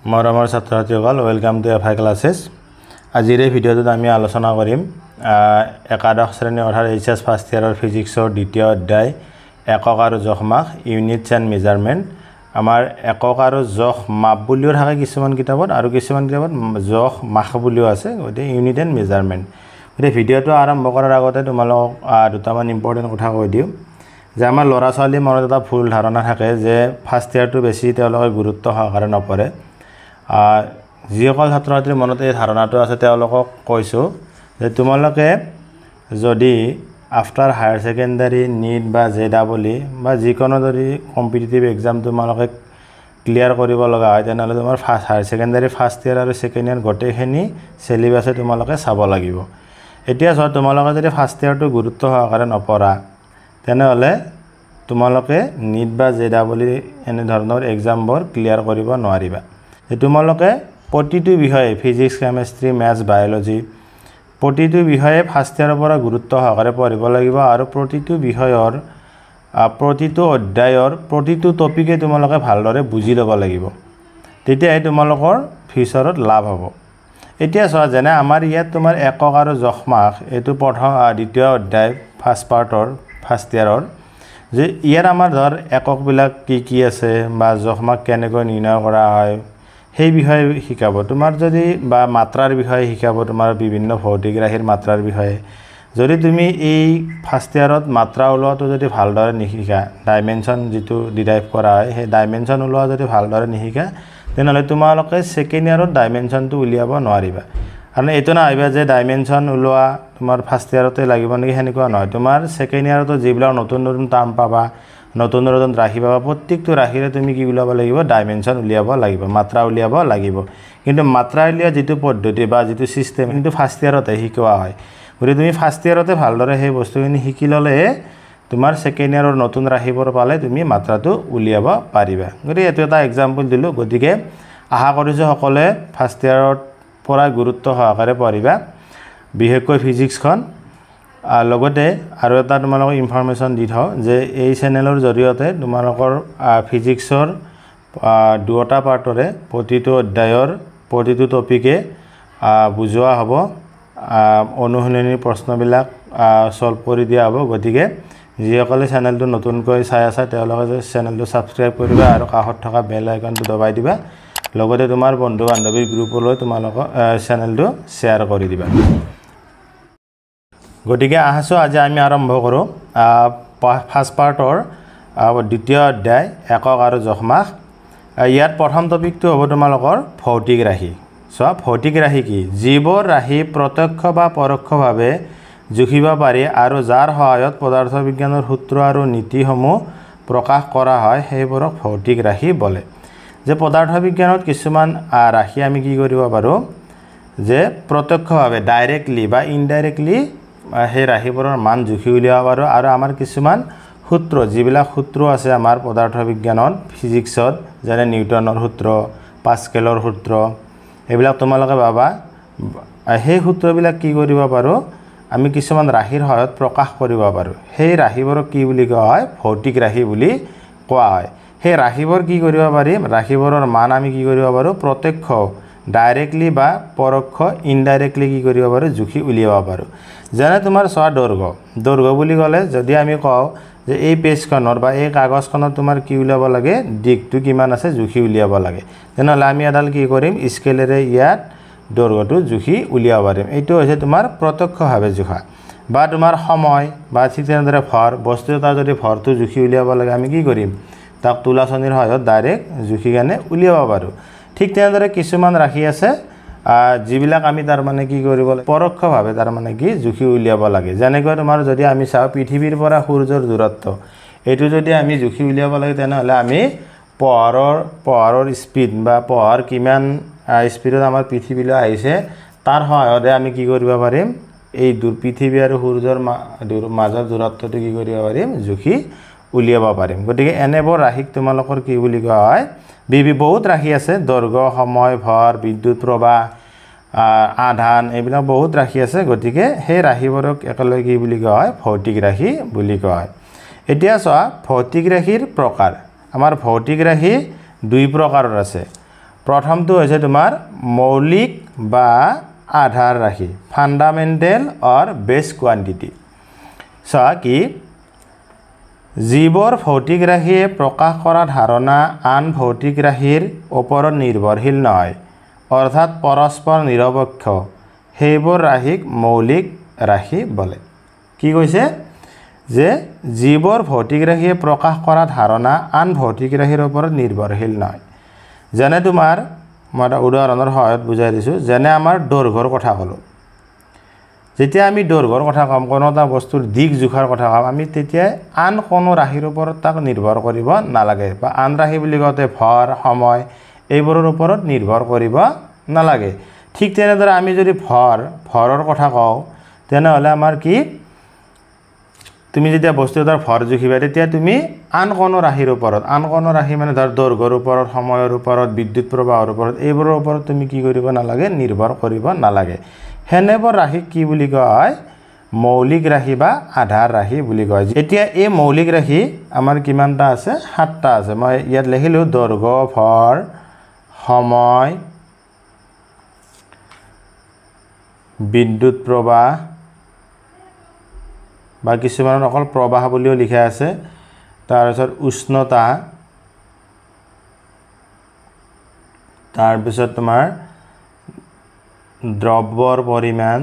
মৰমৰ ছাত্ৰ-ছাত্ৰীসকল welcome to FI ক্লাसेस আজিৰ এই ভিডিঅ'টোত আমি আলোচনা কৰিম একাদশ শ্ৰেণী অৰ্থাৎ এইচএস ফাৰ্ষ্ট ইয়াৰৰ ফিজিক্সৰ দ্বিতীয় অধ্যায় একক আৰু জখ মাপ ইউনিটছ এণ্ড মেজাৰমেণ্ট আমাৰ একক আৰু জখ মাপ বুলিও থাকে কিছুমান কিতাপত আৰু কিছুমান কিতাপত জখ মাপ বুলিও আছে গতিকে ইউনিট এণ্ড মেজাৰমেণ্ট গতিকে ভিডিঅ'টো আৰম্ভ কৰাৰ আগতে তোমালোকক দুটামান ইম্পৰ্টেণ্ট কথা কৈ দিওঁ যে আমাৰ ল'ৰা ছোৱালীৰ মনত এটা ভুল ধাৰণা থাকে যে ফাৰ্ষ্ট ইয়াৰটো বেছি তেওঁলোকে গুৰুত্ব সহকাৰে নপঢ়ে যিসকল ছাত্ৰ ছাত্ৰীৰ মনত এই ধাৰণাটো আছে তেওঁলোকক কৈছোঁ যে তোমালোকে যদি আফটাৰ হায়াৰ ছেকেণ্ডাৰী নিট বা জেডাবলি বা যিকোনো যদি কম্পিটিটিভ এক্সাম তোমালোকে ক্লিয়াৰ কৰিব লগা হয় তেনেহ'লে তোমাৰ হায়াৰ ছেকেণ্ডাৰী ফাৰ্ষ্ট ইয়াৰ আৰু ছেকেণ্ড ইয়াৰ গোটেইখিনি চিলেবাছে তোমালোকে চাব লাগিব এতিয়া চোৱা তোমালোকে যদি ফাৰ্ষ্ট ইয়াৰটো গুৰুত্ব সহকাৰে নপঢ়া তেনেহ'লে তোমালোকে নিট বা জেডাবলি এনেধৰণৰ এক্সামবোৰ ক্লিয়াৰ কৰিব নোৱাৰিবা তোমালোকে প্ৰতিটো বিষয়ে ফিজিক্স কেমেষ্ট্ৰি মেথছ বায়'লজি প্ৰতিটো বিষয়ে ফাৰ্ষ্ট ইয়াৰৰ পৰা গুৰুত্ব সহকাৰে পঢ়িব লাগিব আৰু প্ৰতিটো বিষয়ৰ প্ৰতিটো অধ্যায়ৰ প্ৰতিটো টপিকে তোমালোকে ভালদৰে বুজি ল'ব লাগিব তেতিয়াই তোমালোকৰ ফিউচাৰত লাভ হ'ব এতিয়া চোৱা যেনে আমাৰ ইয়াত তোমাৰ একক আৰু জখ মাপ এইটো দ্বিতীয় অধ্যায় ফাৰ্ষ্ট পাৰ্টৰ ফাৰ্ষ্ট ইয়াৰৰ যে ইয়াৰ আমাৰ ধৰ এককবিলাক কি আছে বা জখ মাপ কেনেকৈ নিৰ্ণয় কৰা হয় সেই বিষয়ে শিকাব তোমাৰ যদি বা মাত্ৰাৰ বিষয়ে শিকাব তোমাৰ বিভিন্ন ভৌতিক ৰাশিৰ মাত্ৰাৰ বিষয়ে যদি তুমি এই ফাৰ্ষ্ট ইয়াৰত মাত্ৰা ওলোৱাটো যদি ভালদৰে নিশিকা ডাইমেনশ্যন যিটো ডিৰাইভ কৰা হয় সেই ডাইমেনশ্যন ওলোৱা যদি ভালদৰে নিশিকা তেনেহ'লে তোমালোকে ছেকেণ্ড ইয়াৰত ডাইমেনশ্যনটো উলিয়াব নোৱাৰিবা কাৰণ এইটো নাভাবিবা যে ডাইমেনশ্যন ওলোৱা তোমাৰ ফাৰ্ষ্ট ইয়াৰতে লাগিব নেকি সেনেকুৱা নহয় তোমাৰ ছেকেণ্ড ইয়াৰতো যিবিলাক নতুন নতুন টাৰ্ম পাবা নতুন নতুন ৰাশি পাবা প্ৰত্যেকটো ৰাশিৰে তুমি কি উলিয়াব লাগিব ডাইমেনশ্যন উলিয়াব লাগিব মাত্ৰা উলিয়াব লাগিব কিন্তু মাত্ৰা উলিওৱা যিটো পদ্ধতি বা যিটো ছিষ্টেম কিন্তু ফাৰ্ষ্ট ইয়াৰতে শিকোৱা হয় গতিকে তুমি ফাৰ্ষ্ট ইয়াৰতে ভালদৰে সেই বস্তুখিনি শিকি ল'লেহে তোমাৰ ছেকেণ্ড ইয়াৰৰ নতুন ৰাশিবোৰ পালে তুমি মাত্ৰাটো উলিয়াব পাৰিবা গতিকে এইটো এটা এক্সাম্পল দিলোঁ গতিকে আশা কৰিছোঁ সকলোৱে ফাৰ্ষ্ট ইয়াৰৰ পৰা গুৰুত্ব সহকাৰে পঢ়িবা বিশেষকৈ ফিজিক্সখন লগতে আৰু এটা তোমালোকক ইনফৰমেশ্যন দি থওঁ যে এই চেনেলৰ জৰিয়তে তোমালোকৰ ফিজিক্সৰ দুটা পাৰ্টৰে প্ৰতিটো অধ্যায়ৰ প্ৰতিটো টপিকে বুজোৱা হ'ব অনুশীলনীৰ প্ৰশ্নবিলাক সলভ কৰি দিয়া হ'ব গতিকে যিসকলে চেনেলটো নতুনকৈ চাই আছে তেওঁলোকে চেনেলটো ছাবস্ক্ৰাইব কৰিবা আৰু কাষত থকা বেল আইকনটো দবাই দিবা লগতে তোমাৰ বন্ধু বান্ধৱীৰ গ্ৰুপলৈ তোমালোকৰ চেনেলটো শ্বেয়াৰ কৰি দিবা গতিকে আহাছো আজি আমি আৰম্ভ কৰোঁ ফাৰ্ষ্ট পাৰ্টৰ দ্বিতীয় অধ্যায় একক আৰু জখ মাপ ইয়াত প্ৰথম টপিকটো হ'ব তোমালোকৰ ভৌতিক ৰাশি চোৱা ভৌতিক ৰাশি কি যিবোৰ ৰাশি প্ৰত্যক্ষ বা পৰোক্ষভাৱে জুখিব পাৰি আৰু যাৰ সহায়ত পদাৰ্থ বিজ্ঞানৰ সূত্ৰ আৰু নীতিসমূহ প্ৰকাশ কৰা হয় সেইবোৰক ভৌতিক ৰাশি বোলে যে পদাৰ্থ বিজ্ঞানত কিছুমান ৰাশি আমি কি কৰিব পাৰোঁ যে প্ৰত্যক্ষভাৱে ডাইৰেক্টলি বা ইনডাইৰেক্টলি সেই ৰাশিবোৰৰ মান জুখি উলিয়াব পাৰোঁ আৰু আমাৰ কিছুমান সূত্ৰ যিবিলাক সূত্ৰ আছে আমাৰ পদাৰ্থ বিজ্ঞানত ফিজিক্সত যেনে নিউটনৰ সূত্ৰ পাস্কেলৰ সূত্ৰ এইবিলাক তোমালোকে পাবা সেই সূত্ৰবিলাক কি কৰিব পাৰোঁ আমি কিছুমান ৰাশিৰ সহায়ত প্ৰকাশ কৰিব পাৰোঁ সেই ৰাশিবোৰক কি বুলি কোৱা হয় ভৌতিক ৰাশি বুলি কোৱা হয় সেই ৰাশিবোৰ কি কৰিব পাৰিম ৰাশিবোৰৰ মান আমি কি কৰিব পাৰোঁ প্ৰত্যক্ষ ডাইৰেক্টলি বা পৰোক্ষ ইনডাইৰেক্টলি কি কৰিব পাৰোঁ জুখি উলিয়াব পাৰোঁ যেনে তোমাৰ চোৱা দৈৰ্ঘ্য বুলি ক'লে যদি আমি কওঁ যে এই পেজখনৰ বা এই কাগজখনত তোমাৰ কি উলিয়াব লাগে দিশটো কিমান আছে জুখি উলিয়াব লাগে তেনেহ'লে আমি এডাল কি কৰিম স্কেলেৰে ইয়াত দৈৰ্ঘ্যটো জুখি উলিয়াব পাৰিম এইটো হৈছে তোমাৰ প্ৰত্যক্ষভাৱে জোখা বা তোমাৰ সময় বা ঠিক তেনেদৰে ভৰ বস্তু এটা যদি ভৰটো জুখি উলিয়াব লাগে আমি কি কৰিম তাক তুলাচনীৰ সহায়ত ডাইৰেক্ট জুখি কেনে উলিয়াব পাৰোঁ ঠিক তেনেদৰে কিছুমান ৰাশি আছে যিবিলাক আমি তাৰমানে কি কৰিব লাগে পৰোক্ষভাৱে তাৰমানে কি জুখি উলিয়াব লাগে যেনেকৈ তোমাৰ যদি আমি চাওঁ পৃথিৱীৰ পৰা সূৰ্যৰ দূৰত্ব এইটো যদি আমি জুখি উলিয়াব লাগে তেনেহ'লে আমি পোহৰৰ স্পীড বা পোহৰ কিমান স্পীডত আমাৰ পৃথিৱীলৈ আহিছে তাৰ সহায়তে আমি কি কৰিব পাৰিম এই পৃথিৱী আৰু সূৰ্যৰ মাজৰ দূৰত্বটো কি কৰিব পাৰিম জুখি উলিয়াব পাৰিম গতিকে এনেবোৰ ৰাশিক তোমালোকৰ কি বুলি কোৱা হয় বহুত ৰাশি আছে দৈৰ্ঘ্য সময় ভৰ বিদ্যুৎ প্ৰবাহ আধান এইবিলাক বহুত ৰাশি আছে গতিকে সেই ৰাশিবোৰক একেলগে কি বুলি কোৱা হয় ভৌতিক ৰাশি বুলি কোৱা হয় এতিয়া চোৱা ভৌতিক ৰাশিৰ প্ৰকাৰ আমাৰ ভৌতিক ৰাশি দুই প্ৰকাৰৰ আছে প্ৰথমটো হৈছে তোমাৰ মৌলিক বা আধাৰ ৰাশি ফান্ডামেন্টেল অৰ বেস কোয়ান্টিটি চোৱা কি যিবোৰ ভৌতিক ৰাশিয়ে প্ৰকাশ কৰা ধাৰণা আন ভৌতিক ৰাশিৰ ওপৰত নিৰ্ভৰশীল নহয় অৰ্থাৎ পৰস্পৰ নিৰপেক্ষ সেইবোৰ ৰাশিক মৌলিক ৰাশি বলে কি কৈছে যে যিবোৰ ভৌতিক ৰাশিয়ে প্ৰকাশ কৰা ধাৰণা আন ভৌতিক ৰাশিৰ ওপৰত নিৰ্ভৰশীল নহয় যেনে তোমাৰ মই উদাহৰণৰ সহায়ত বুজাই দিছো যেনে আমাৰ দৈৰ্ঘ্যৰ কথা কলো যেতিয়া আমি দৈৰ্ঘ্যৰ কথা কম কোনো এটা বস্তুৰ দিক জোখাৰ কথা কম আমি তেতিয়া আন কোনো ৰাশিৰ ওপৰত তাক নিৰ্ভৰ কৰিব নালাগে বা আন ৰাশি বুলি কওঁতে ভৰ সময় এইবোৰৰ ওপৰত নিৰ্ভৰ কৰিব নালাগে ঠিক তেনেদৰে আমি যদি ভৰৰ কথা কওঁ তেনেহলে আমাৰ কি তুমি যেতিয়া বস্তু এটাৰ ভৰ জুখিবা তেতিয়া তুমি আন কোনো ৰাশিৰ ওপৰত আন কোনো ৰাশি মানে ধৰ দৈৰ্ঘ্যৰ ওপৰত সময়ৰ ওপৰত বিদ্যুৎ প্ৰবাহৰ ওপৰত এইবোৰৰ ওপৰত তুমি কি কৰিব নালাগে নিৰ্ভৰ কৰিব নালাগে হেনেবোৰ ৰাশিক কি বুলি কয় মৌলিক ৰাশি বা আধাৰ ৰাশি বুলি কয় এতিয়া এই মৌলিক ৰাশি আমাৰ কিমানটা আছে 7টা আছে মই ইয়াত লিখিলো দৈৰ্ঘ্য ভৰ সময় বিদ্যুৎ প্ৰবাহ বা কিছুমানৰ অকল প্ৰবাহ বুলিও লিখা আছে তাৰ পিছত উষ্ণতা তাৰ পিছত তোমাৰ দ্ৰব্যৰ পৰিমাণ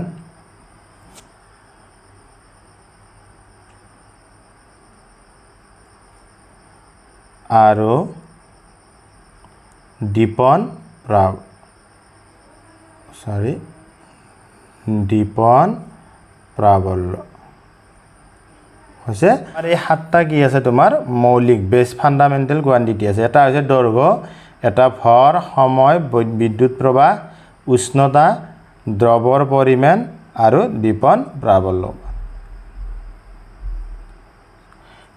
আৰু দীপন প্ৰাবল্য হৈছে আৰু এই 7টা কি আছে তোমাৰ মৌলিক বেস ফান্ডামেন্টাল কোয়ান্টিটি আছে এটা হৈছে দৈৰ্ঘ্য এটা ভৰ সময় বিদ্যুৎ প্ৰবাহ উষ্ণতা দ্ৰব্যৰ পৰিমাণ আৰু দীপন প্ৰাবল্য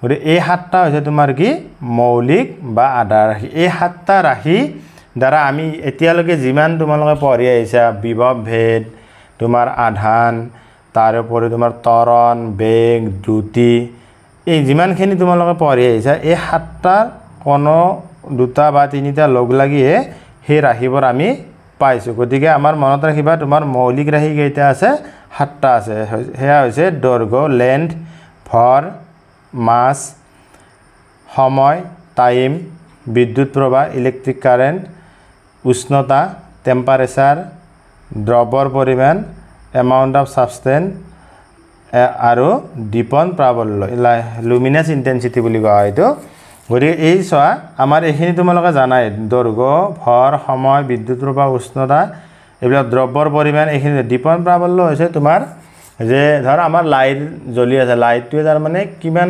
গৰে এই 7টা হৈছে তোমাৰ কি মৌলিক বা আধাৰ ৰাশি এই 7টা ৰাশি দ্বাৰা আমি এতিয়ালৈকে যিমান তোমালোকে পঢ়ি আহিছা বিভৱ ভেদ তোমাৰ আধান তাৰ উপৰি তোমাৰ ত্বৰণ বেগ দ্ৰুতি এই যিমানখিনি তোমালোকে পঢ়ি আহিছা এই 7টাৰ কোনো দুটা বা তিনিটা লগ লাগিয়ে সেই ৰাশিবোৰ আমি পাইছো গতিকে আমাৰ মনত ৰাখিবা তোমাৰ মৌলিক ৰাশি কেইটা আছে 7টা আছে হেয়া হৈছে দৈৰ্ঘ্য লেন্থ ভৰ মাস সময় টাইম বিদ্যুৎ প্ৰবাহ ইলেক্ট্ৰিক কাৰেন্ট উষ্ণতা টেম্পাৰেচাৰ দ্ৰব্যৰ পৰিমাণ এমাউন্ট অফ সাবস্টেন্স আৰু দীপন প্ৰাবল্য লুমিনাস ইন্টেন্সিটি বুলি কোৱা হয় এটো গতিকে এই চোৱা আমাৰ এইখিনি তোমালোকে জানাই দৈৰ্ঘ্য ভৰ সময় বিদ্যুৎ প্ৰবাহ উষ্ণতা এইবিলাক দ্ৰব্যৰ পৰিমাণ এইখিনি দীপন প্ৰাবল্য হৈছে তোমাৰ যে ধৰ আমাৰ লাইট জ্বলি আছে লাইটটো তাৰ মানে কিমান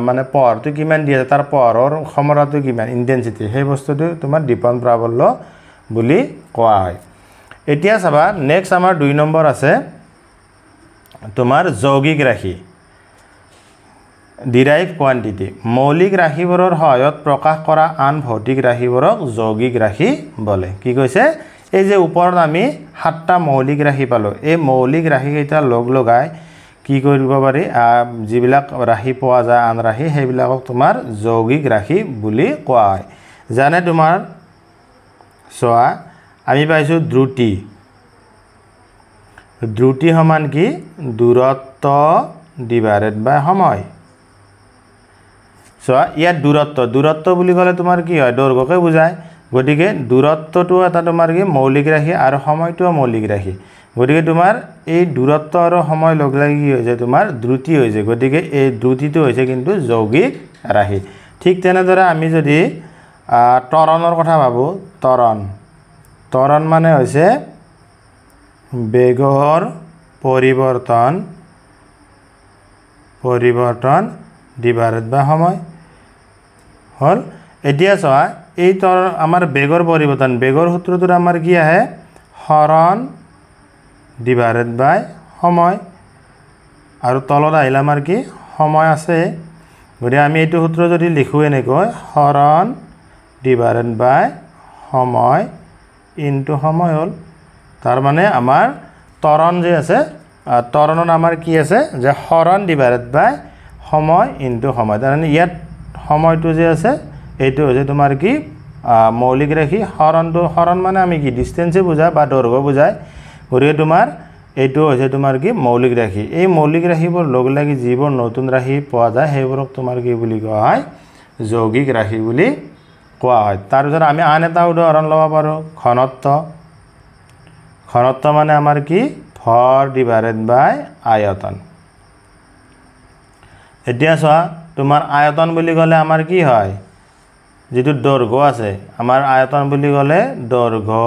মানে পোহৰটো কিমান দি আছে তাৰ পোহৰৰ ক্ষমতাটো কিমান ইন্টেন্সিটি সেই বস্তুটো তোমাৰ দীপন প্ৰাবল্য বুলি কোৱা হয় এতিয়া চাবা নেক্সট আমাৰ 2 নম্বৰ আছে তোমাৰ যৌগিক ৰাশি ডিৰাইভ কোয়ান্টিটি মৌলিক ৰাশিবোৰৰ সহায়ত প্ৰকাশ কৰা আন ভৌতিক ৰাশিবোৰক যৌগিক ৰাশি বলে কি কৈছে এই যে ওপৰত আমি 7টা মৌলিক ৰাশি পালো এই মৌলিক ৰাশি কেইটা লগ লগাই কি কৰিব পাৰি যিবিলাক ৰাশি পোৱা যায় আন ৰাশি সেইবিলাকক তোমাৰ যৌগিক ৰাশি বুলি কোৱা হয় জানে তোমাৰ সোৱা আমি পাইছো দ্ৰুতি সমান কি দূৰত্ব ডিভাইডেড বাই সময় সোৱা ইয়াত দূৰত্ব বুলি ক'লে তোমাৰ কি হয় দৈৰ্ঘ্যকে বুজায় গতিকে দূৰত্বটো এটা তোমাৰ কি মৌলিক ৰাশি আৰু সময়টো মৌলিক ৰাশি গতিকে তোমাৰ এই দূৰত্ব আৰু সময় লগ লাগি কি হৈছে তোমাৰ দ্ৰুতি হৈছে গতিকে এই দ্ৰুতিটো হৈছে কিন্তু যৌগিক ৰাশি ঠিক তেনেদৰে আমি যদি ত্বৰণৰ কথা ভাবো ত্বৰণ মানে হৈছে বেগৰ পৰিৱৰ্তন ডিভাইডেড বাই সময় হল এতিয়া চোৱা এই আমাৰ বেগৰ পৰিৱৰ্তন বেগৰ সূত্ৰটো আমাৰ কি আহে হৰণ ডিভাইডেড বাই সময় আৰু তলত আহিলে আমাৰ কি সময় আছে গতিকে আমি এইটো সূত্ৰ যদি লিখো এনেকৈ হৰণ ডিভাইডেড বাই সময় ইনটু সময় হল তাৰ মানে আমাৰ ত্বৰণ যে আছে ত্বৰণত আমাৰ কি আছে যে হৰণ ডিভাইডেড বাই সময় ইনটু সময় তাৰ মানে ইয়াত সময়টো যে আছে এইটো হৈছে তোমাৰ কি মৌলিক ৰাশি হৰণ মানে আমি কি ডিষ্টেন্সে বুজায় বা দৈৰ্ঘ্য বুজায় গতিকে তোমাৰ এইটো হৈছে তোমাৰ কি মৌলিক ৰাশি এই মৌলিক ৰাশিবোৰ লগ লাগি যিবোৰ নতুন ৰাশি পোৱা যায় সেইবোৰক তোমাৰ কি বুলি কোৱা হয় যৌগিক ৰাশি বুলি কোৱা হয় তাৰপিছত আমি আন এটা উদাহৰণ ল'ব পাৰোঁ ঘনত্ব মানে আমাৰ কি ভৰ ডিভাইডেড বাই আয়তন এতিয়া চোৱা তোমাৰ আয়তন বুলি ক'লে আমাৰ কি হয় যেটো দৈৰ্ঘ্য আছে আমাৰ আয়তন বুলি ক'লে দৈৰ্ঘ্য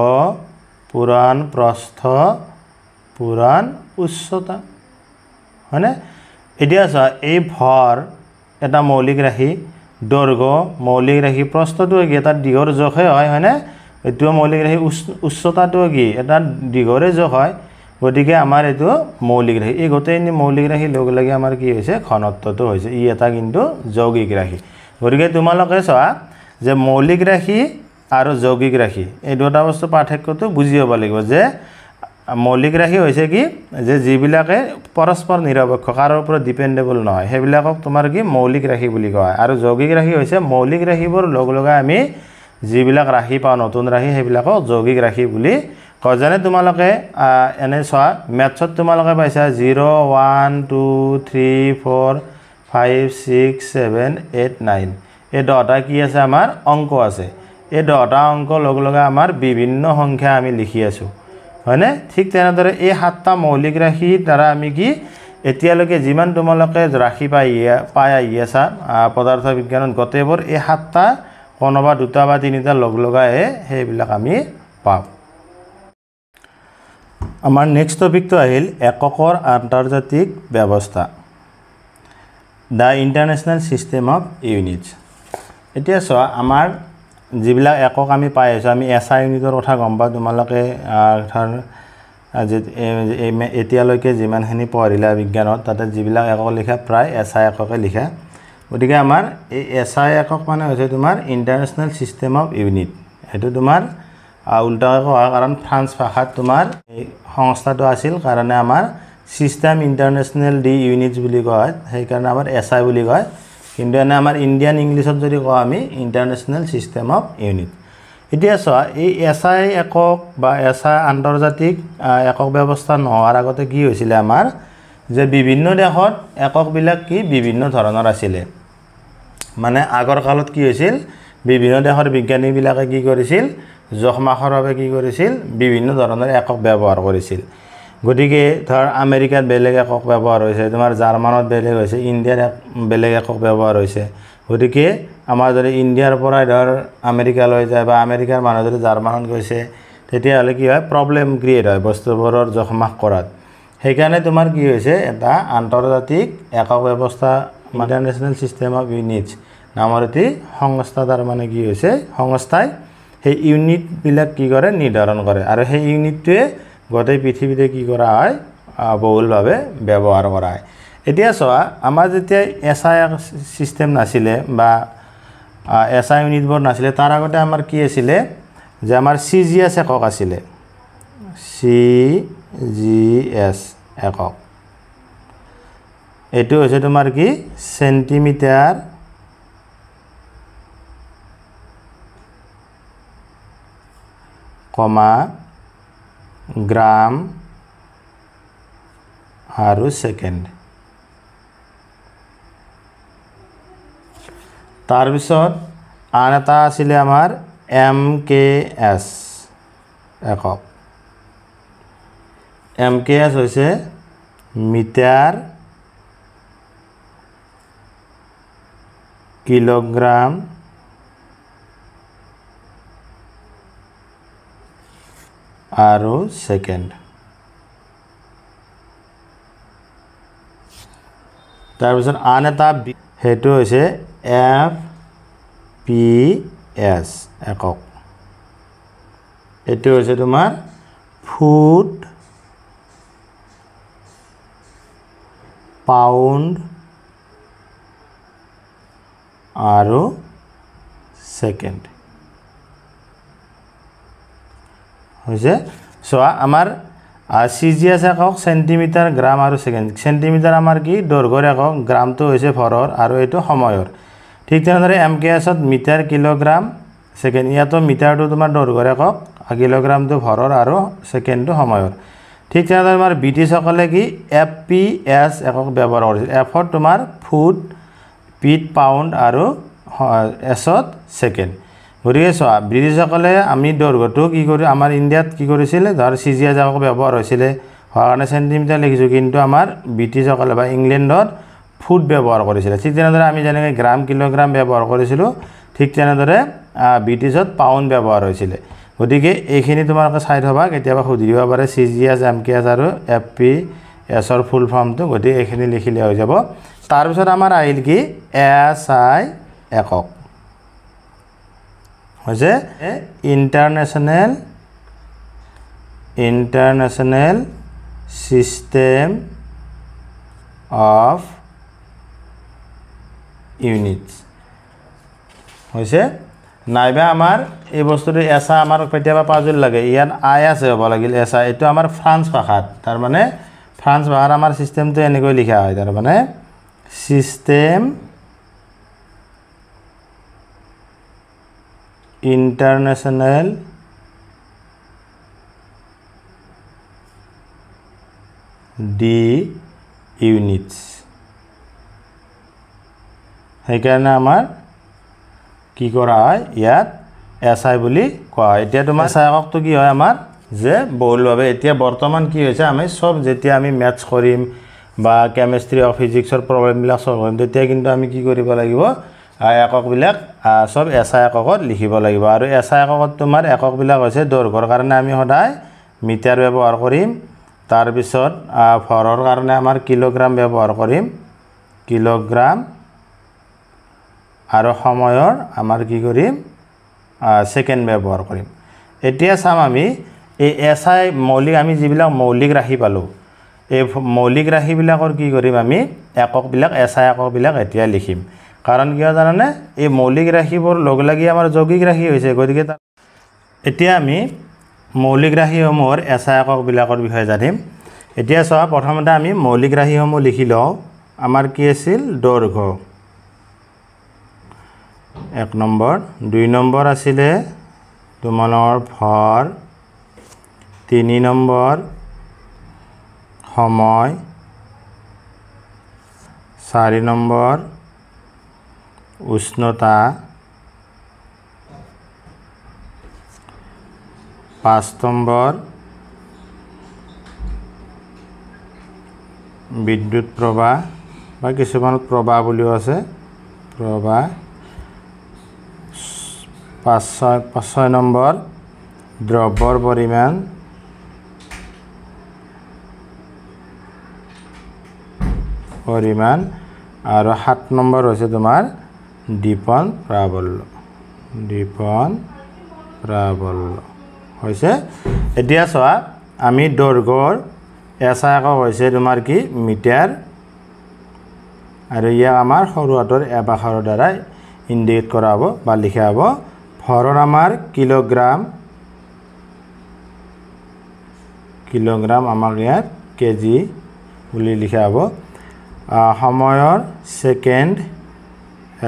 পুৰাণ প্ৰস্থ পুৰাণ উচ্চতা হয়নে এতিয়া চোৱা এই ভৰ এটা মৌলিক ৰাশি দৈৰ্ঘ্য মৌলিক ৰাশি প্ৰস্থটো কি এটা দীঘৰ জোখে হয়নে এটো মৌলিক ৰাশি উচ্চতাটো কি এটা দীঘৰে জোখ হয় গতিকে আমাৰ এটো মৌলিক ৰাশি এই গোটেইনি মৌলিক ৰাশি লগ লাগি আমাৰ কি হৈছে ঘনত্বটো হৈছে ই এটা কিন্তু যৌগিক ৰাশি গতিকে তোমালোকে চোৱা যে মৌলিক ৰাশি আৰু যৌগিক ৰাশি এই দুটা বস্তু পাৰ্থক্যটো বুজি হ'ব লাগিব যে মৌলিক ৰাশি হৈছে কি যে যিবিলাকে পৰস্পৰ নিৰপেক্ষ কাৰো ওপৰত ডিপেন্ডেবল নহয় সেইবিলাকক তোমাৰ কি মৌলিক ৰাশি বুলি কোৱা হয় আৰু যৌগিক ৰাশি হৈছে মৌলিক ৰাশিবোৰ লগ লগাই আমি যিবিলাক ৰাশি পাওঁ নতুন ৰাশি সেইবিলাকক যৌগিক ৰাশি বুলি কয় যেনে তোমালোকে এনে চোৱা মেথছত তোমালোকে পাইছা 0 1 2 3 4 5 6 7 8 9 এই 10টা কি আছে আমাৰ অংক আছে এই 10টা অংক লগ লগাই আমাৰ বিভিন্ন সংখ্যা আমি লিখি আছো হয়নে ঠিক তেনেদৰে এই 7টা মৌলিক ৰাশি দ্বাৰা আমি কি এতিয়ালৈকে যিমান তোমালোকে ৰাশি পাই আহি আছা পদাৰ্থ বিজ্ঞানত গটেবোৰ এই 7টা কোনোবা দুটা বা তিনিটা লগ লগাই সেইবিলাক আমি পাওঁ আমাৰ নেক্সট টপিকটো আহিল এককৰ আন্তৰ্জাতিক ব্যৱস্থা দা ইন্টাৰনেশ্যনেল সিস্টেম অফ ইউনিটস এতিয়া চোৱা আমাৰ যিবিলাক একক আমি পাই আছো আমি এসআই ইউনিটৰ কথা গম পাওঁ তোমালোকে এতিয়ালৈকে যিমানখিনি পঢ়িলা বিজ্ঞানত তাতে যিবিলাক একক লিখা প্ৰায় এসআই এককে লিখা গতিকে আমাৰ এই এসআই একক মানে হৈছে তোমাৰ ইন্টাৰনেশ্যনেল সিস্টেম অফ ইউনিট এটো তোমাৰ উল্টাকৈ কোৱা কাৰণ ফ্ৰান্স ভাষাত তোমাৰ এই সংস্থাটো আছিল কাৰণে আমাৰ সিস্টেম ইন্টাৰনেশ্যনেল ডি ইউনিটস বুলি কোৱা হয় সেই কাৰণে আমাৰ এসআই বুলি কয় কিন্তু এনে আমাৰ ইণ্ডিয়ান ইংলিছত যদি কোৱা আমি ইন্টাৰনেশ্যনেল সিস্টেম অফ ইউনিট এতিয়া চোৱা এই এসআই একক বা এসআই আন্তৰ্জাতিক একক ব্যৱস্থা নোহোৱাৰ আগতে কি হৈছিল আমাৰ যে বিভিন্ন দেশত এককবিলাক কি বিভিন্ন ধৰণৰ আছিল মানে আগৰ কালত কি হৈছিল বিভিন্ন দেশৰ বিজ্ঞানীবিলাকে কি কৰিছিল জোখমাখৰ বাবে কি কৰিছিল বিভিন্ন ধৰণৰ একক ব্যৱহাৰ কৰিছিল গতিকে ধৰ আমেৰিকাত বেলেগ একক ব্যৱহাৰ হৈছে তোমাৰ জাৰ্মানত বেলেগ হৈছে ইণ্ডিয়াত বেলেগ একক ব্যৱহাৰ হৈছে গতিকে আমাৰ যদি ইণ্ডিয়াৰ পৰা ধৰ আমেৰিকালৈ যায় বা আমেৰিকাৰ মানুহ যদি জাৰ্মানত গৈছে তেতিয়াহ'লে কি হয় প্ৰব্লেম ক্ৰিয়েট হয় বস্তুবোৰৰ জোখমাখ কৰাত সেইকাৰণে তোমাৰ কি হৈছে এটা আন্তৰ্জাতিক একক ব্যৱস্থা ইন্টাৰনেশ্যনেল সিস্টেম অফ ইউনিটস নামৰ এটি সংস্থা তাৰ মানে কি হৈছে সংস্থাই সেই ইউনিটবিলাক কি কৰে নিৰ্ধাৰণ কৰে আৰু সেই ইউনিটটোৱে গোটেই পৃথিৱীতে কি কৰা হয় বহুলভাৱে ব্যৱহাৰ কৰা হয় এতিয়া চোৱা আমাৰ যেতিয়া এসআই সিস্টেম নাছিলে বা এসআই ইউনিটবোৰ নাছিলে তাৰ আগতে আমাৰ কি আছিলে যে আমাৰ সিজিএস একক আছিলে সিজিএস একক এটো হৈছে তোমাৰ কি সেন্টিমিটাৰ কমা গ্ৰাম আৰু সেকেন্ড তাৰ পিছত আন এটা আছিল আমাৰ এমকেএস একক এমকেএস হৈছে মিটাৰ কিলোগ্ৰাম আৰু সেকেন্ড তাৰ পিছত আন এটা হেতু হৈছে এফপিএস একক এটো হৈছে তোমাৰ ফুট পাউণ্ড আৰু সেকেন্ড হৈছে সোয়া আমাৰ সিজিএস একক সেন্টিমিটাৰ গ্ৰাম আৰু সেকেন্ড সেন্টিমিটাৰ আমাৰ কি দৈৰ্ঘ্যৰ একক গ্ৰামটো হৈছে ভৰৰ আৰু এটো সময়ৰ ঠিক তেনেদৰে এমকেএছত মিটাৰ কিলোগ্ৰাম সেকেন্ড ইয়াতো মিটাৰটো তোমাৰ দৈৰ্ঘ্যৰ একক কিলোগ্ৰামটো ভৰৰ আৰু সেকেন্ডটো সময়ৰ ঠিক তেনেদৰে আমাৰ ব্ৰিটিছসকলে কি FPS একক ব্যৱহাৰ কৰিছিল এফত তোমাৰ ফুট পিট পাউণ্ড আৰু এছত সেকেন্ড গতিকে চোৱা ব্ৰিটিছসকলে আমি দৈৰ্ঘ্যটো কি কৰি আমাৰ ইণ্ডিয়াত কি কৰিছিল ধৰ CGS একক ব্যৱহাৰ হৈছিল হোৱাৰ কাৰণে সেন্টিমিটাৰ লিখিছোঁ কিন্তু আমাৰ ব্ৰিটিছসকলে বা ইংলেণ্ডত ফুট ব্যৱহাৰ কৰিছিল ঠিক তেনেদৰে আমি যেনেকৈ গ্ৰাম কিলোগ্ৰাম ব্যৱহাৰ কৰিছিলোঁ ঠিক তেনেদৰে ব্ৰিটিছত পাউণ্ড ব্যৱহাৰ হৈছিল গতিকে এইখিনি তোমালোকে চাই থবা কেতিয়াবা সুধি দিব পাৰে CGS MKS আৰু FPS ৰ ফুল ফৰ্মটো গতিকে এইখিনি লিখিলে হৈ যাব তাৰ পিছত আমাৰ আহিল কি SI একক হৈছে ইন্টাৰনেশ্যনেল সিস্টেম অফ ইউনিটস হৈছে নাইবা আমাৰ এই বস্তুটো এসা আমাৰ কেতিয়াবা পাজুল লাগে ইয়াত আই আছে হ'ব লাগিল এসা এটো আমাৰ ফ্ৰান্স ভাষাত তাৰ মানে ফ্ৰান্স ভাষাৰ আমাৰ সিস্টেমটো এনেকৈ লিখা হয় তাৰ মানে সিস্টেম ইন্টাৰনেশ্যনেল ডি ইউনিটস সেইকাৰণে আমাৰ কি কৰা হয় ইয়াত এসআই বুলি কোৱা হয় এতিয়া তোমাৰ এসআই এককটো কি হয় আমাৰ যে বহুলভাৱে এতিয়া বৰ্তমান কি হৈছে আমি সব যেতিয়া আমি ম্যাথছ কৰিম বা কেমিষ্ট্ৰি অফ ফিজিক্সৰ প্ৰবলেমবিলাক সলভ কৰিম তেতিয়া কিন্তু আমি কি কৰিব লাগিব এককবিলাক সব এসআই এককত লিখিব লাগিব আৰু এসআই এককত তোমাৰ এককবিলাক হৈছে দৈৰ্ঘ্যৰ কাৰণে আমি সদায় মিটাৰ ব্যৱহাৰ কৰিম তাৰ পিছত ভৰৰ কাৰণে আমাৰ কিলোগ্ৰাম ব্যৱহাৰ কৰিম কিলোগ্ৰাম আৰু সময়ৰ আমাৰ কি কৰিম সেকেন্ড ব্যৱহাৰ কৰিম এতিয়া চাম আমি এই এসআই মৌলিক আমি যিবিলাক মৌলিক ৰাশি পালো এই মৌলিক ৰাশিবিলাকৰ কি কৰিম আমি এককবিলাক এসআই এককবিলাক এতিয়া লিখিম কাৰণ কিয় জানানে এই মৌলিক ৰাশিবোৰ লগলাগি আমাৰ যৌগিক ৰাশি হৈছে গতিকে এতিয়া আমি মৌলিক ৰাশিসমূহৰ এসআই এককবিলাকৰ বিষয়ে জানিম এতিয়া চোৱা প্ৰথমতে আমি মৌলিক ৰাশিসমূহ লিখি লওঁ আমাৰ কি আছিল দৈৰ্ঘ্য 1 নম্বৰ 2 নম্বৰ আছিলে তোমালৰ ভৰ 3 নম্বৰ সময় 4 নম্বৰ উষ্ণতা 5 নম্বৰ বিদ্যুৎ প্ৰবাহ বা কিছুমানত প্ৰবাহ বুলিও আছে প্ৰবাহ 5 নম্বৰ দ্ৰব্যৰ পৰিমাণ 7 নম্বৰ হৈছে তোমাৰ দীপন প্ৰাবল্য হৈছে এতিয়া চোৱা আমি দৈৰ্ঘ্যৰ এসআই একক হৈছে তোমাৰ কি মিটাৰ আৰু ইয়াক আমাৰ সৰু হাতৰ এবাখাৰৰ দ্বাৰা ইণ্ডিকেট কৰা হ'ব বা লিখা হ'ব ভৰৰ আমাৰ কিলোগ্ৰাম আমাৰ ইয়াত কেজি বুলি লিখা হ'ব সময়ৰ সেকেন্ড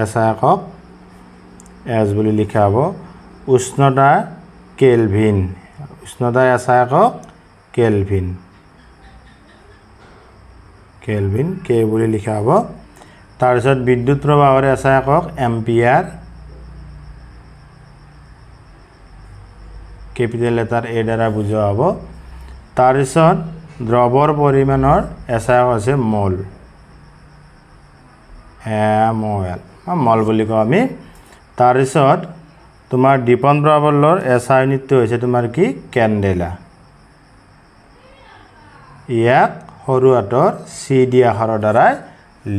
এসআই একক এস বুলি লিখা হ'ব উষ্ণতা কেলভিন উষ্ণতা এসআই একক কেলভিন কে বুলি লিখা হ'ব তাৰ পিছত বিদ্যুৎ প্ৰবাহৰ এসআই একক এম্পিয়াৰ কেপিটেল লেটাৰ এ দ্বাৰা বুজোৱা হ'ব তাৰ পিছত দ্ৰৱৰ পৰিমাণৰ এসআই একক আছে মোল মল বুলি কওঁ আমি তাৰ পিছত তোমাৰ দীপন প্ৰাবল্যৰ এসআই ইউনিটটো হৈছে তোমাৰ কি কেণ্ডেলা ইয়াক সৰু হাতৰ সি ডি আখৰৰ দ্বাৰা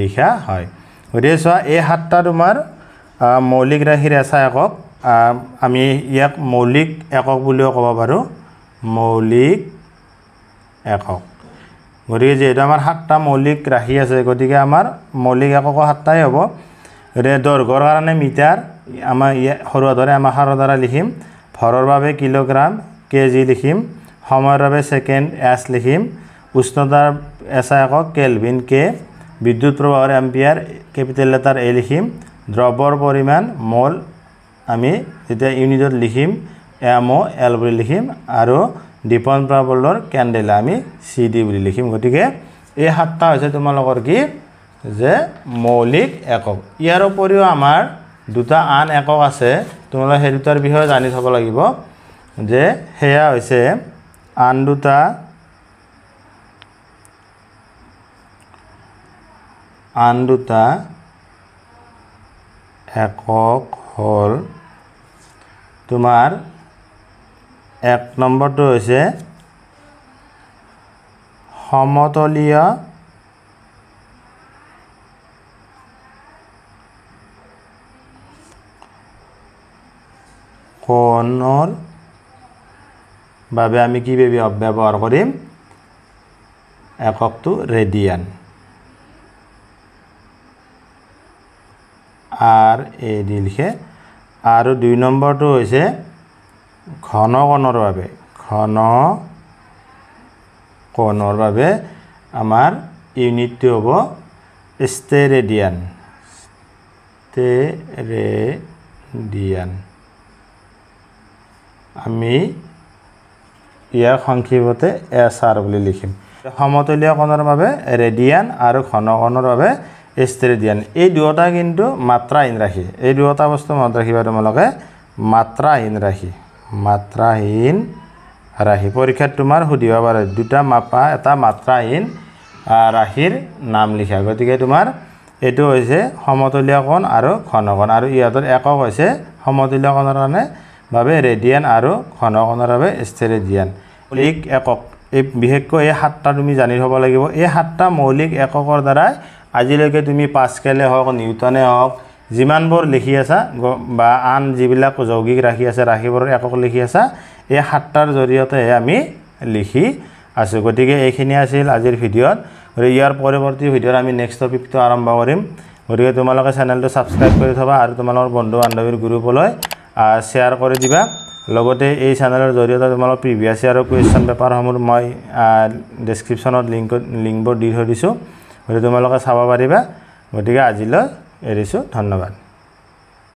লিখা হয় গতিকে চোৱা এই 7টা তোমাৰ মৌলিক ৰাশিৰ এসআই একক আমি ইয়াক মৌলিক একক বুলিও ক'ব পাৰোঁ মৌলিক একক গতিকে যেহেতু আমাৰ 7টা মৌলিক ৰাশি আছে গতিকে আমাৰ মৌলিক একক 7টাই হ'ব গতিকে দৈৰ্ঘ্যৰ কাৰণে মিটাৰ আমাৰ সৰু হাতৰে আমাৰ সাৰৰ দ্বাৰা লিখিম ভৰৰ বাবে কিলোগ্ৰাম কেজি লিখিম সময়ৰ বাবে সেকেন্ড এস লিখিম উষ্ণতাৰ এসআই একক কেলভিন কে বিদ্যুৎ প্ৰবাহৰ এম্পিয়াৰ কেপিটেল লেটাৰ এ লিখিম দ্ৰব্যৰ পৰিমাণ মোল আমি যেতিয়া ইউনিটত লিখিম MOL বুলি লিখিম আৰু ডিপন পাবলৰ ক্যান্ডেলা আমি CD বুলি লিখিম গতিকে এই সাতটা হৈছে তোমালোকৰ কি যে মৌলিক একক ইয়াৰ উপৰিও আমাৰ দুটা আন একক আছে তোমালোকে সেই দুটাৰ বিষয়ে জানি থব লাগিব যে হেয়া হৈছে আন দুটা একক হল তোমাৰ এক নম্বৰটো হৈছে সমতলীয় কোণৰ বাবে আমি কি ব্যৱহাৰ কৰিম এককটো ৰেডিয়ান আৰ এ লিখে আৰু দুই নম্বৰটো হৈছে ঘন কোণৰ বাবে আমাৰ ইউনিটটো হ'ব ষ্টেৰেডিয়ান আমি ইয়াৰ সংক্ষেপতে SR বুলি লিখিম সমতলীয় কোণৰ বাবে ৰেডিয়ান আৰু ঘন কোণৰ বাবে ষ্টেৰেডিয়ান এই দুটা কিন্তু মাত্ৰাহীন ৰাশি এই দুটা বস্তু মনত ৰাখিবা তোমালোকে মাত্ৰাহীন ৰাশি পৰীক্ষাত তোমাৰ সুধিব পাৰে দুটা মাপা এটা মাত্ৰাহীন ৰাশিৰ নাম লিখা গতিকে তোমাৰ এটো হৈছে সমতলীয় কোণ আৰু ঘন কোণ আৰু ইয়াৰ একক হৈছে সমতলীয় কোণৰ কাৰণে বাবে ৰেডিয়ান আৰু ঘন কোণৰ বাবে ষ্টেৰেডিয়ান মৌলিক একক এই বিশেষকৈ এই সাতটা তুমি জানি থব লাগিব এই সাতটা মৌলিক এককৰ দ্বাৰা আজিলৈকে তুমি পাস্কেলে হওক নিউটনে হওক যিমানবোৰ লিখি আছা বা আন যিবিলাক যৌগিক ৰাশি আছে ৰাশিবোৰৰ একক লিখি আছা এই সাতটাৰ জৰিয়তে আমি লিখি আছো গতিকে এইখিনি আছিল আজিৰ ভিডিঅ'ত ইয়াৰ পৰৱৰ্তী ভিডিঅ'ত আমি নেক্সট টপিকটো আৰম্ভ কৰিম গতিকে তোমালোকে চেনেলটো সাবস্ক্ৰাইব কৰি থবা আৰু তোমালোকৰ বন্ধু বান্ধৱীৰ গ্ৰুপলৈ শ্বেয়াৰ কৰি দিবা লগতে এই চেনেলৰ জৰিয়তে তোমালোকৰ প্ৰিভিয়াছ ইয়াৰৰ কুৱেশ্যন পেপাৰসমূহ মই ডেছক্ৰিপশ্যনত লিংকবোৰ দি থৈ দিছোঁ গতিকে তোমালোকে চাব পাৰিবা গতিকে আজিলৈ এৰিছোঁ ধন্যবাদ